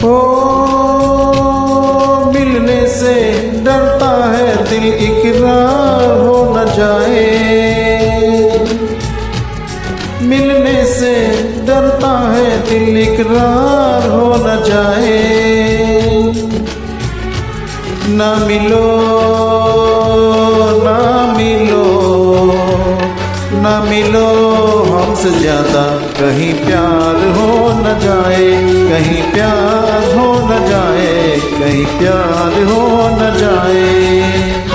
ओ मिलने से डरता है दिल, इकरार हो न जाए। मिलने से डरता है दिल, इकरार हो न जाए। ना मिलो ना मिलो ना मिलो हमसे ज्यादा, कहीं प्यार हो न जाए, कहीं प्यार हो न जाए, कहीं प्यार हो न जाए।